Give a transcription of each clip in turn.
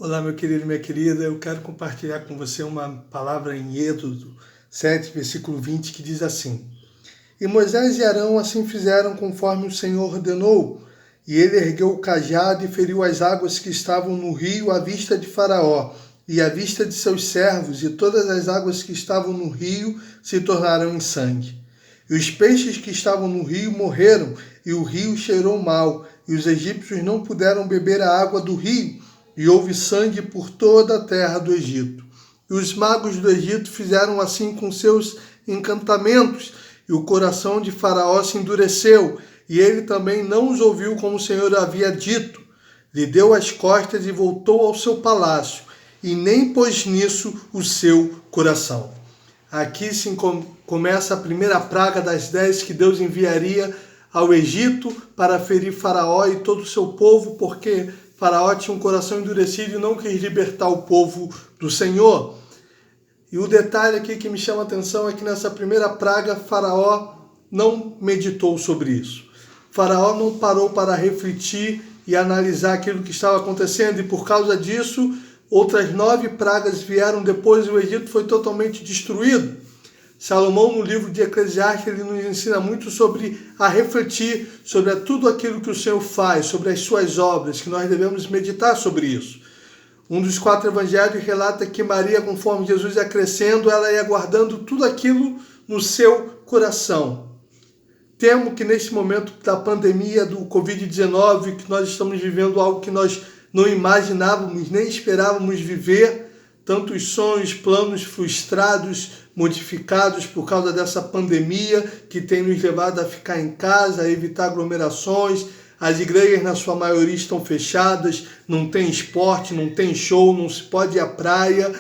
Olá, meu querido e minha querida, eu quero compartilhar com você uma palavra em Êxodo 7, versículo 20, que diz assim: E Moisés e Arão assim fizeram conforme o Senhor ordenou, e ele ergueu o cajado e feriu as águas que estavam no rio à vista de Faraó, e à vista de seus servos, e todas as águas que estavam no rio se tornaram em sangue. E os peixes que estavam no rio morreram, e o rio cheirou mal, e os egípcios não puderam beber a água do rio, e houve sangue por toda a terra do Egito. E os magos do Egito fizeram assim com seus encantamentos, e o coração de Faraó se endureceu, e ele também não os ouviu como o Senhor havia dito. Lhe deu as costas e voltou ao seu palácio, e nem pôs nisso o seu coração. Aqui sim começa a primeira praga das 10 que Deus enviaria ao Egito para ferir Faraó e todo o seu povo, porque Faraó tinha um coração endurecido e não quis libertar o povo do Senhor. E o detalhe aqui que me chama a atenção é que nessa primeira praga, Faraó não meditou sobre isso. Faraó não parou para refletir e analisar aquilo que estava acontecendo, e por causa disso, outras 9 pragas vieram depois e o Egito foi totalmente destruído. Salomão, no livro de Eclesiastes, ele nos ensina muito sobre a refletir sobre tudo aquilo que o Senhor faz, sobre as suas obras, que nós devemos meditar sobre isso. Um dos 4 evangelhos relata que Maria, conforme Jesus ia crescendo, ela ia guardando tudo aquilo no seu coração. Temo que nesse momento da pandemia do Covid-19, que nós estamos vivendo algo que nós não imaginávamos, nem esperávamos viver, tantos sonhos, planos frustrados, modificados por causa dessa pandemia que tem nos levado a ficar em casa, a evitar aglomerações. As igrejas, na sua maioria, estão fechadas, não tem esporte, não tem show, não se pode ir à praia,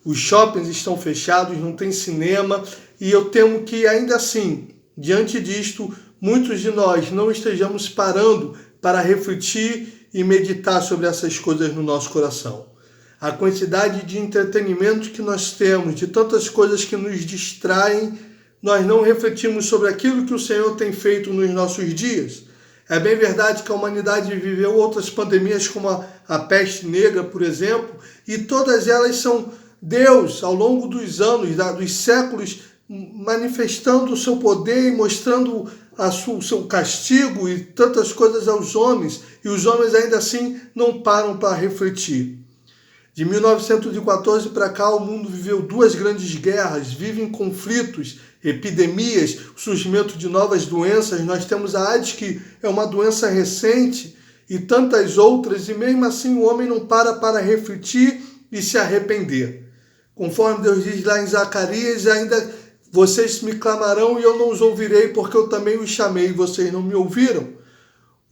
os shoppings estão fechados, não tem cinema, e eu temo que ainda assim, diante disto, muitos de nós não estejamos parando para refletir e meditar sobre essas coisas no nosso coração. A quantidade de entretenimento que nós temos, de tantas coisas que nos distraem, nós não refletimos sobre aquilo que o Senhor tem feito nos nossos dias. É bem verdade que a humanidade viveu outras pandemias, como a peste negra, por exemplo, e todas elas são Deus, ao longo dos anos, dos séculos, manifestando o seu poder e mostrando o seu castigo e tantas coisas aos homens, e os homens ainda assim não param para refletir. De 1914 para cá, o mundo viveu 2 grandes guerras, vive em conflitos, epidemias, o surgimento de novas doenças. Nós temos a AIDS, que é uma doença recente, e tantas outras, e mesmo assim o homem não para refletir e se arrepender. Conforme Deus diz lá em Zacarias, ainda vocês me clamarão e eu não os ouvirei, porque eu também os chamei e vocês não me ouviram.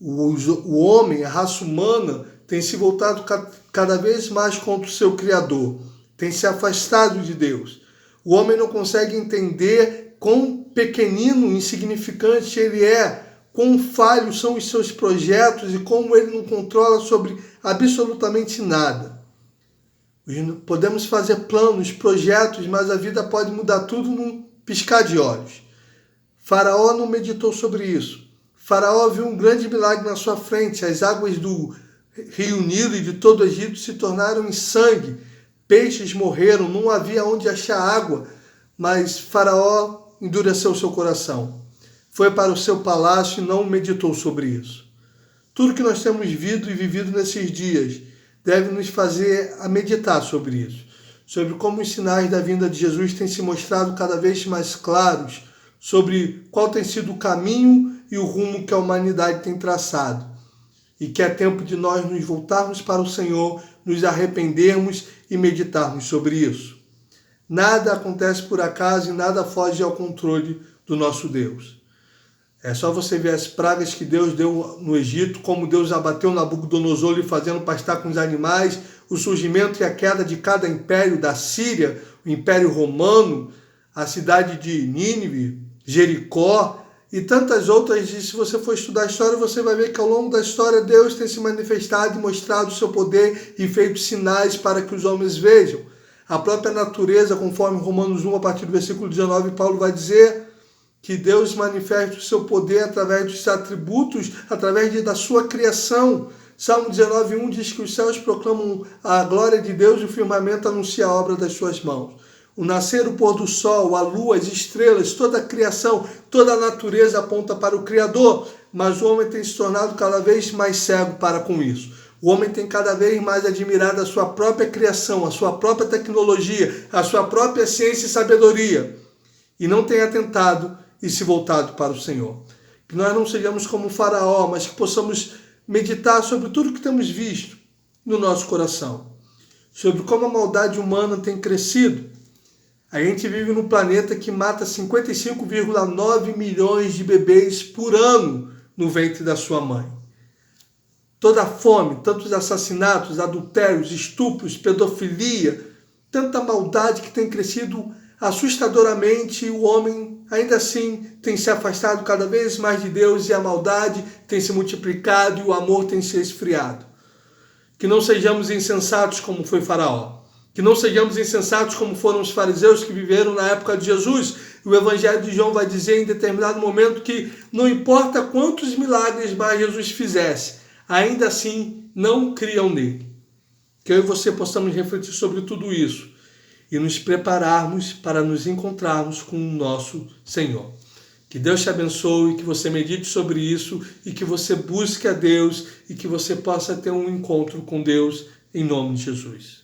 O homem, a raça humana, tem se voltado cada vez mais contra o seu Criador, tem se afastado de Deus. O homem não consegue entender quão pequenino, insignificante ele é, quão falhos são os seus projetos e como ele não controla sobre absolutamente nada. Podemos fazer planos, projetos, mas a vida pode mudar tudo num piscar de olhos. Faraó não meditou sobre isso. Faraó viu um grande milagre na sua frente, as águas do Rio Nilo e de todo o Egito se tornaram em sangue, peixes morreram, não havia onde achar água, mas Faraó endureceu seu coração, foi para o seu palácio e não meditou sobre isso. Tudo que nós temos vivido nesses dias deve nos fazer a meditar sobre isso, sobre como os sinais da vinda de Jesus têm se mostrado cada vez mais claros, sobre qual tem sido o caminho e o rumo que a humanidade tem traçado. E que é tempo de nós nos voltarmos para o Senhor, nos arrependermos e meditarmos sobre isso. Nada acontece por acaso e nada foge ao controle do nosso Deus. É só você ver as pragas que Deus deu no Egito, como Deus abateu Nabucodonosor lhe fazendo pastar com os animais, o surgimento e a queda de cada império da Síria, o Império Romano, a cidade de Nínive, Jericó, e tantas outras. E se você for estudar a história, você vai ver que ao longo da história Deus tem se manifestado e mostrado o seu poder e feito sinais para que os homens vejam. A própria natureza, conforme Romanos 1, a partir do versículo 19, Paulo vai dizer que Deus manifesta o seu poder através dos atributos, através da sua criação, Salmo 19:1 diz que os céus proclamam a glória de Deus e o firmamento anuncia a obra das suas mãos. O nascer, o pôr do sol, a lua, as estrelas, toda a criação, toda a natureza aponta para o Criador, mas o homem tem se tornado cada vez mais cego para com isso. O homem tem cada vez mais admirado a sua própria criação, a sua própria tecnologia, a sua própria ciência e sabedoria, e não tem atentado e se voltado para o Senhor. Que nós não sejamos como o Faraó, mas que possamos meditar sobre tudo que temos visto no nosso coração, sobre como a maldade humana tem crescido. A gente vive num planeta que mata 55,9 milhões de bebês por ano no ventre da sua mãe. Toda a fome, tantos assassinatos, adultérios, estupros, pedofilia, tanta maldade que tem crescido assustadoramente, e o homem ainda assim tem se afastado cada vez mais de Deus e a maldade tem se multiplicado e o amor tem se esfriado. Que não sejamos insensatos como foi Faraó. Que não sejamos insensatos como foram os fariseus que viveram na época de Jesus. O Evangelho de João vai dizer em determinado momento que não importa quantos milagres mais Jesus fizesse, ainda assim não criam nele. Que eu e você possamos refletir sobre tudo isso e nos prepararmos para nos encontrarmos com o nosso Senhor. Que Deus te abençoe, que você medite sobre isso e que você busque a Deus e que você possa ter um encontro com Deus em nome de Jesus.